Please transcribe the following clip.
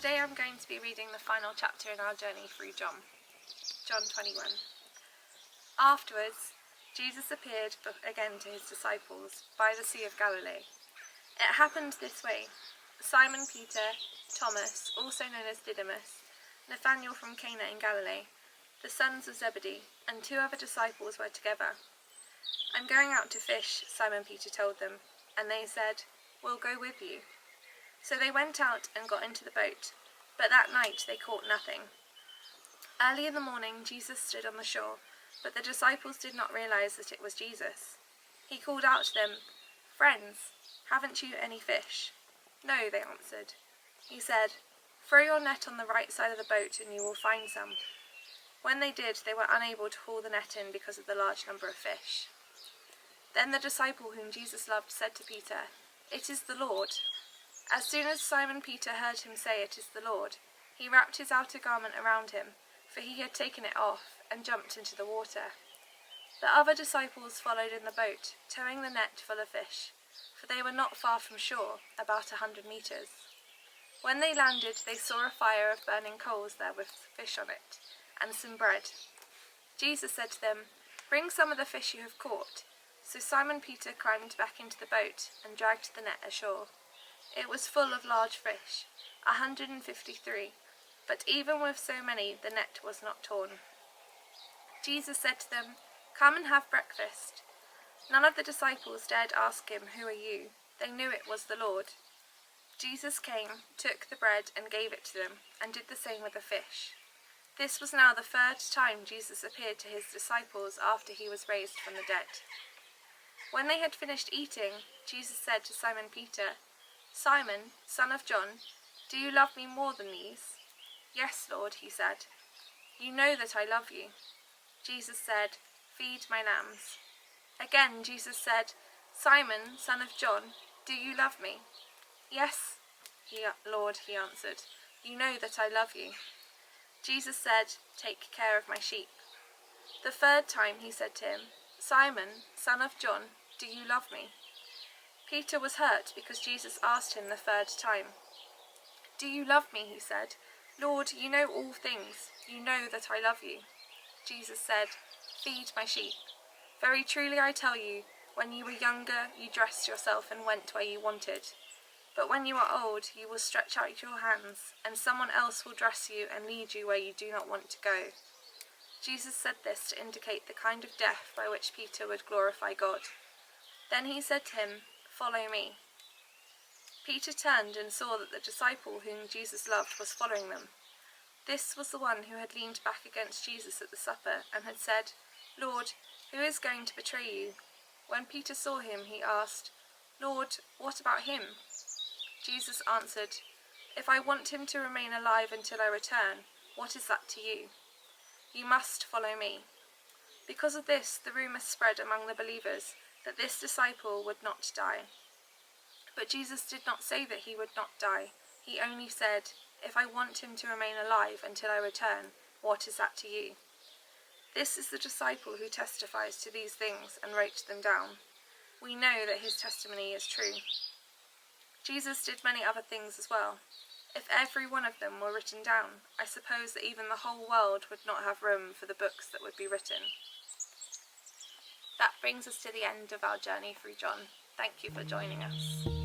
Today I'm going to be reading the final chapter in our journey through John 21. Afterwards, Jesus appeared again to his disciples by the Sea of Galilee. It happened this way. Simon Peter, Thomas, also known as Didymus, Nathanael from Cana in Galilee, the sons of Zebedee, and 2 other disciples were together. "I'm going out to fish," Simon Peter told them, and they said, "We'll go with you." So they went out and got into the boat, but that night they caught nothing. Early in the morning Jesus stood on the shore, but the disciples did not realize that it was Jesus. He called out to them, "Friends, haven't you any fish?" "No," they answered. He said, "Throw your net on the right side of the boat and you will find some." When they did, they were unable to haul the net in because of the large number of fish. Then the disciple whom Jesus loved said to Peter, "It is the Lord." As soon as Simon Peter heard him say, "It is the Lord," he wrapped his outer garment around him, for he had taken it off, and jumped into the water. The other disciples followed in the boat, towing the net full of fish, for they were not far from shore, about 100 meters. When they landed, they saw a fire of burning coals there with fish on it, and some bread. Jesus said to them, "Bring some of the fish you have caught." So Simon Peter climbed back into the boat and dragged the net ashore. It was full of large fish, 153, but even with so many the net was not torn. Jesus said to them, "Come and have breakfast." None of the disciples dared ask him, "Who are you?" They knew it was the Lord. Jesus came, took the bread and gave it to them, and did the same with the fish. This was now the 3rd time Jesus appeared to his disciples after he was raised from the dead. When they had finished eating, Jesus said to Simon Peter, "Simon, son of John, do you love me more than these?" "Yes, Lord," he said. "You know that I love you." Jesus said, "Feed my lambs." Again Jesus said, "Simon, son of John, do you love me?" "Yes, Lord," he answered. "You know that I love you." Jesus said, "Take care of my sheep." The 3rd time he said to him, "Simon, son of John, do you love me?" Peter was hurt because Jesus asked him the 3rd time. "Do you love me?" he said. "Lord, you know all things. You know that I love you." Jesus said, "Feed my sheep. Very truly I tell you, when you were younger, you dressed yourself and went where you wanted. But when you are old, you will stretch out your hands, and someone else will dress you and lead you where you do not want to go." Jesus said this to indicate the kind of death by which Peter would glorify God. Then he said to him, "Follow me." Peter turned and saw that the disciple whom Jesus loved was following them. This was the one who had leaned back against Jesus at the supper and had said, "Lord, who is going to betray you?" When Peter saw him, he asked, "Lord, what about him?" Jesus answered, "If I want him to remain alive until I return, what is that to you? You must follow me." Because of this, the rumor spread among the believers that this disciple would not die. But Jesus did not say that he would not die. He only said, "If I want him to remain alive until I return, what is that to you?" This is the disciple who testifies to these things and wrote them down. We know that his testimony is true. Jesus did many other things as well. If every one of them were written down, I suppose that even the whole world would not have room for the books that would be written. That brings us to the end of our journey through John. Thank you for joining us.